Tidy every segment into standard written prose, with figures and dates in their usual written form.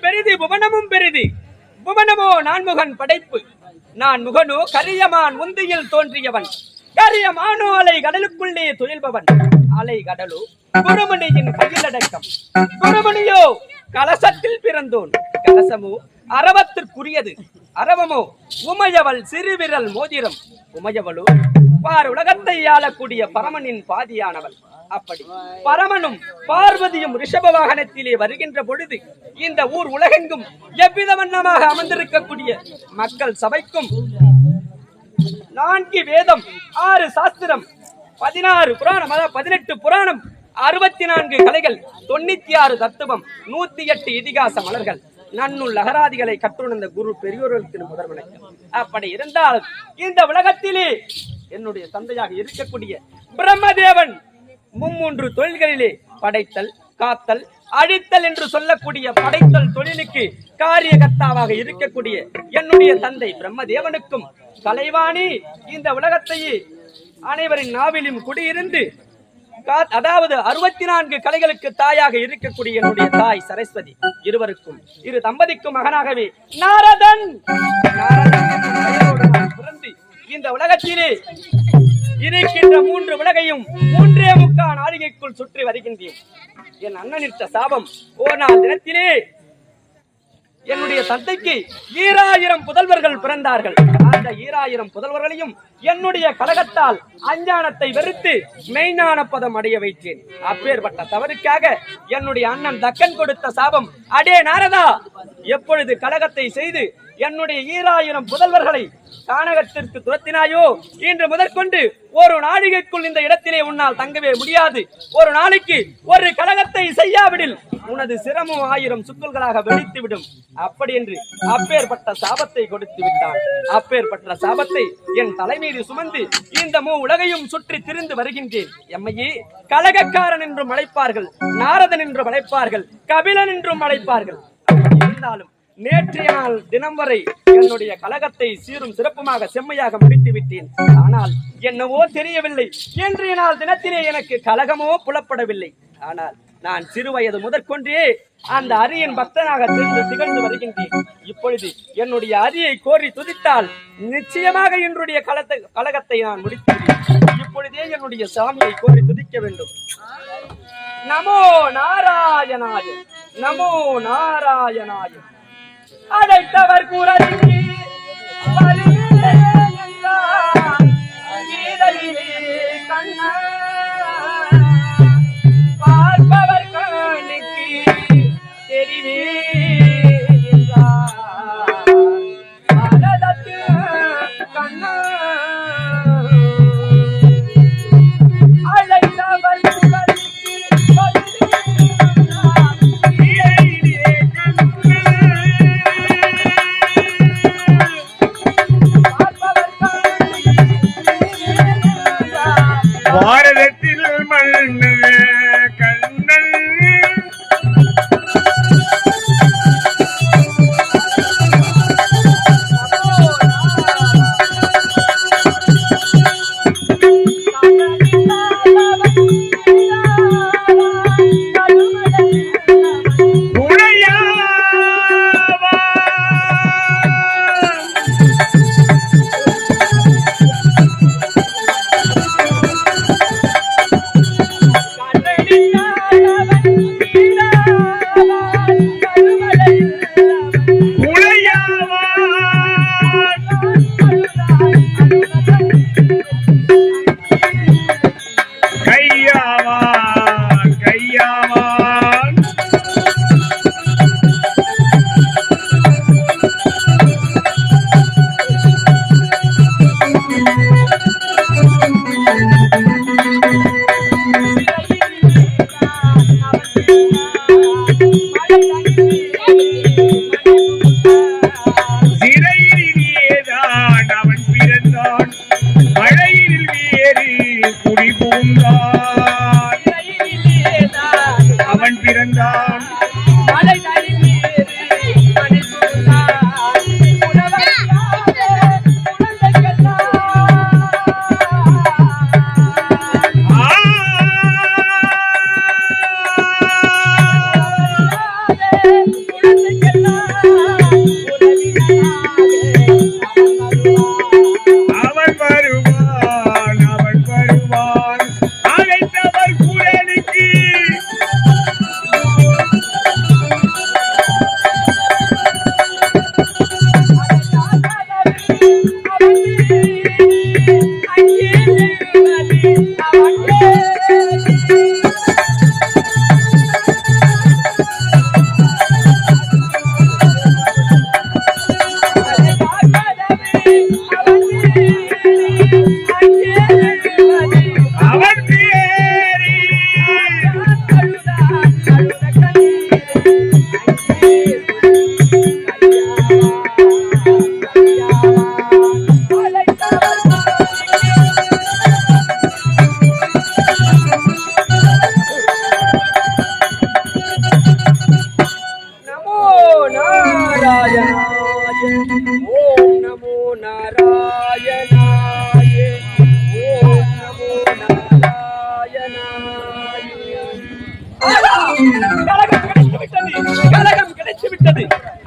பெரிது புவனமும் பெரிது. புவனமோ நான்முகன் படைப்பு. நான் முகனோ கரியமான் முந்தியில் தோன்றியவன். கரியமானோ அலை கடலுக்குள்ளே துயில்பவன். அலை கடலோ குருமணியின் கையிலடக்கம். குருமணியோ கலசத்தில் பிறந்தோன். கலசமோ அரவத்திற்குரியது. அரவமோ உமையவள் சிறுவிரல் மோதிரம். உமையவளோ பார் உலகத்தை ஆளக்கூடிய பரமனின் பாதியானவள். அப்படி பரமனும் பார்வதியும் ரிஷப வாகனத்திலே வருகின்ற பொழுது இந்த ஊர் உலகெங்கும் எவ்வித வண்ணமாக அமர்ந்திருக்கக்கூடிய மக்கள் சபைக்கும் 4 வேதம், 6 சாஸ்திரம், 16 புராணம், அதாவது 18 புராணம், 64 கலைகள், 96 தத்துவம், 108 இதிகாச மலர்கள், நன்னுள் அகராதிகளை கற்றுணர்ந்த குரு பெரியோர்களுக்கு முதல் வணக்கம். அப்படி இருந்தால் இந்த உலகத்திலே என்னுடைய தந்தையாக இருக்கக்கூடிய பிரம்மதேவன் 3 தொழில்களிலே படைத்தல், காத்தல், அழித்தல் என்று சொல்லக்கூடிய படைத்தல் தொழிலுக்கு காரியகர்த்தாவாக இருக்கக்கூடிய என்னுடைய தந்தை பிரம்மதேவனுக்கும் கலைவாணி இந்த உலகத்தையே அனைவரின் நாவிலும் குடியிருந்து அதாவது 64 கலைகளுக்கு தாயாக இருக்கக்கூடிய என்னுடைய தாய் சரஸ்வதி இருவருக்கும் இரு தம்பதிக்கும் மகனாகவே நாரதன் பிறந்து இந்த உலகத்திலே இருக்கின்ற 3 உலகையும் 3.25 நாளிகைக்குள் சுற்றி வருகின்றேன். என் அண்ணனிட்ட சாபம் ஓர் நாள் தினத்திலே என்னுடைய தந்தைக்கு 1000 புதல்வர்கள் பிறந்தார்கள். அந்த 1000 புதல்வர்களையும் என்னுடைய கலகத்தால் அஞ்ஞானத்தை வெறுத்து மெய்ஞான பதம் அடைய வைத்தேன். அப்பேற்பட்ட தவறுக்காக என்னுடைய அண்ணன் தக்கன் கொடுத்த சாபம், அடே நாரதா, எப்பொழுது கலகத்தை செய்து என்னுடைய 1000 புதல்வர்களை கானகத்திற்கு துரத்தினாயோ, இன்று முதற்கொண்டு ஒரு நாழிகைக்குள் இந்த இடத்திலே உன்னால் தங்கவே முடியாது. ஒரு நாளைக்கு ஒரு கலகத்தை செய்யாவிடில் உனது சிரமம் 1000 சுக்குல்களாக வெடித்துவிடும். அப்படி என்று அப்பேற்பட்ட சாபத்தை கொடுத்து விட்டான். அப்பேற்பட்ட சாபத்தை என் தலைமீது சுமந்து இந்த உலகையும் சுற்றி திரிந்து வருகின்றேன். எம்மையே கலகக்காரன் என்றும் அழைப்பார்கள், நாரதன் என்றும் அழைப்பார்கள், கபிலன் என்றும் அழைப்பார்கள். இருந்தாலும் நேற்றைய நாள் தினம் வரை என்னுடைய கலகத்தை சீரும் சிறப்புமாக செம்மையாக முடித்து விட்டேன். ஆனால் என்னவோ தெரியவில்லை, இன்றைய நாள் தினத்திலே எனக்கு கலகமோ புலப்படவில்லை. ஆனால் நான் சிறு வயது முதற்கொண்டே அந்த அரியின் பக்தனாக திகழ்ந்து வருகின்றேன். இப்பொழுது என்னுடைய அரியை கோரி துதித்தால் நிச்சயமாக என்னுடைய கலகத்தை நான் முடித்துவிட்டேன். இப்பொழுதே என்னுடைய சாமியை கோரி துதிக்க வேண்டும். நமோ நாராயணாய, நமோ நாராயணாய. அழைத்தவர் குரலிலே கண்ணா பார்ப்பவர் கண்ணுக்கு தெரிவே கண்ணா அழைத்தவர் பாரதத்தில் மண்ணு கண்ணன் அவன் பிறந்தான்.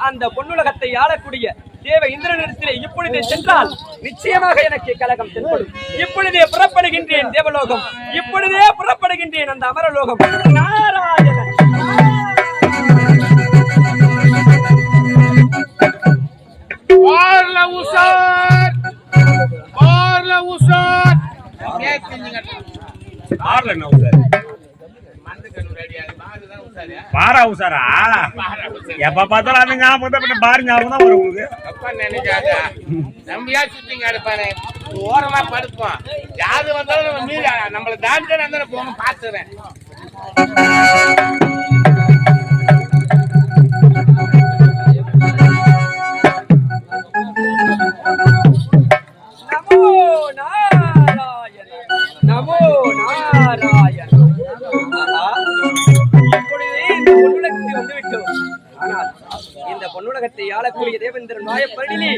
அந்த பொன்னுலகத்தை ஆளக்கூடிய தேவ இந்திரனிடத்திலே இப்பொழுதே சென்றால் நிச்சயமாக எனக்கு கலகம் தென்படும். இப்பொழுதே புறப்படுகின்றேன் தேவலோகம், இப்பொழுதே புறப்படுகின்றேன் அந்த அமரலோகம். நாராயணன் பாரா உசாரா எப்ப பார்த்தாலும் அது ஞாபகம் பாரு ஞாபகம் தான் வரும் உங்களுக்கு. நினைக்காத நம்பியா சுத்திங்க எடுப்பாரு ஓரமா படுப்போம். யாரு வந்தாலும் நம்ம மீறி நம்மள தாண்டி அந்த போக பாத்துறேன். நமோ நாராயண நமோ நாராயண. இப்பொழுதே இந்த பொன்னுலகத்தை வந்துவிட்டோம். ஆனால் இந்த பொன்னுலகத்தை ஆளக்கூடிய தேவேந்திரன் மாயப்பள்ளியிலே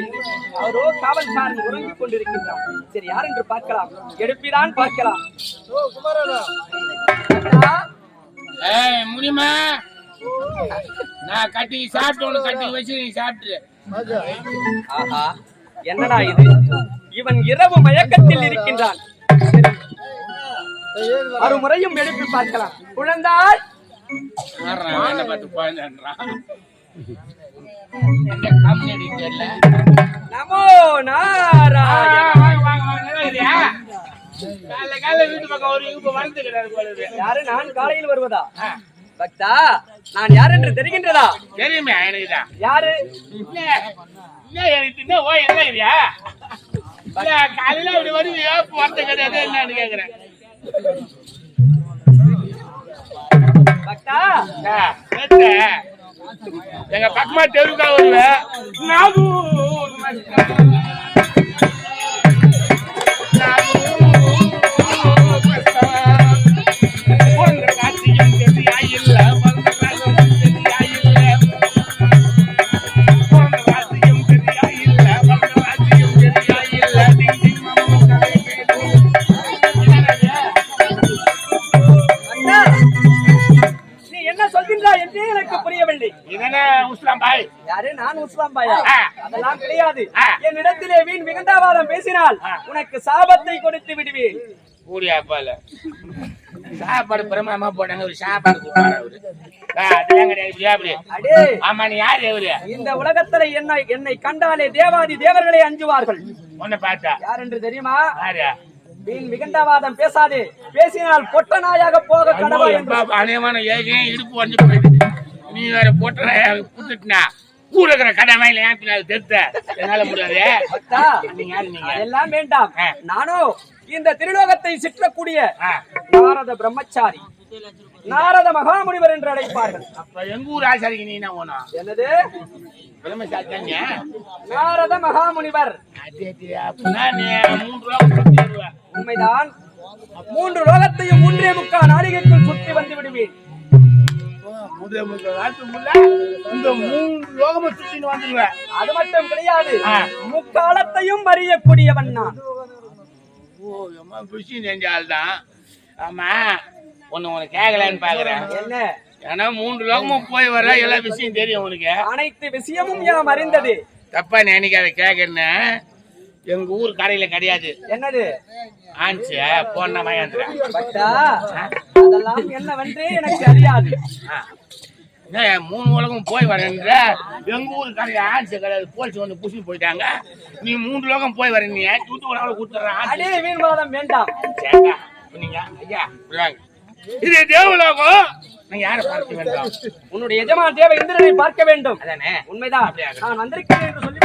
அவரோ காவல்காரன் உறங்கிக் கொண்டிருக்கின்றார். சரி, யார் என்று பார்க்கலாம், எடுப்பிதான் பார்க்கலாம். முடியுமா? நான் கட்டி சாப்பிட்டு கட்டி வச்சு நீ சாப்பிட்டு. ஆஹா, என்னடா இது? இவன் இரவு மயக்கத்தில் இருக்கின்றான். மறுமுறையும் எழுப்பி பார்க்கலாம். குழந்தாய் நமோ நாராயண. வீட்டு பக்கம் யாரு? நான் காலையில் வருவதா? பக்தா, நான் யார் என்று தெரிகின்றதா? தெரியுமே எனக்குதான். யாரு? காலையில அப்படி வருவியா? வார்த்தை கிடையாது என்னன்னு கேக்குறேன். பக்தா, எங்க பக்கமா தெருவுக்கா வருவேன். அதெல்லாம் கிடையாது. என்னிடத்திலே வீண் விகண்டாவாதம் பேசினால் உனக்கு சாபத்தை கொடுத்து விடுவேன். சாப்பாடு பிரமாமா போட்டாங்க. ஒரு சாப்பாடு ஆமா. நீ யாரு? இந்த உலகத்துல என்னை கண்டாலே தேவாதி தேவர்களே அஞ்சுவார்கள். உன்னை பார்த்தா யார் என்று தெரியுமா? வீண் விகண்டாவாதம் பேசாதே. பேசினால் பொட்ட நாயாக போக கடவுள். அநேகமான ஏகையும் இடுப்பு வந்து போயிடுது. நீ வேற பொட்ட நாயாக புட்டுனா கூட இருக்கிற கடமை தெரித்த என்னால முடியாது. அதெல்லாம் வேண்டாம். நானும் இந்த திருலோகத்தை சிற்றக்கூடிய நாரத பிரம்மச்சாரி, நாரத மகாமுனிவர் என்று அழைப்பார்கள். அப்ப எங்க ஊர் ஆச்சாரிக்கு நீ என்ன போனோம்? என்னது பிரம்மச்சாரி? நாரத மகாமுனிவர். உண்மைதான். 3 லோகத்தையும் 3.25 நாழிகைக்குள் சுற்றி வந்து விடுவேன். அது மட்டும் கிடையாது, முக்காலத்தையும் அறியக்கூடியவன் நான். செஞ்சால்தான். ஆமா, ஒண்ணு கேட்கலான்னு பாக்குறேன். என்ன? ஏன்னா 3 லோகமும் போய் வர எல்லா விஷயம் தெரியும் உனக்கு. அனைத்து விஷயமும் யாம் அறிந்தது. தப்பா நினைக்காத. கேக்குறேன்னு எங்க ஊர் கடையில கிடையாது. என்னது? ஆன்ச்சு போன மகேந்திரன். அதெல்லாம் என்னவென்றே எனக்கு அறியாது. 3 உலகம் போய் வரேன்ற எங்க ஊர் கடையில ஆன்ச்சு கிடையாது. போலீஸ் வந்து புடிச்சு போயிட்டாங்க. நீ 3 லோகம் போய் வர, நீ தூத்து உலகம் கொடுத்துறான். வீண்வாதம் வேண்டாம். நீங்க ஐயா வாங்க. இது தேவலோகம். நீங்க யாரை பார்க்க வேண்டும்? உன்னுடைய எஜமான் தேவ இந்திரனை பார்க்க வேண்டும். அதானே? உண்மைதான். அப்படியா? நான் வந்திருக்கிறேன் என்று சொல்லி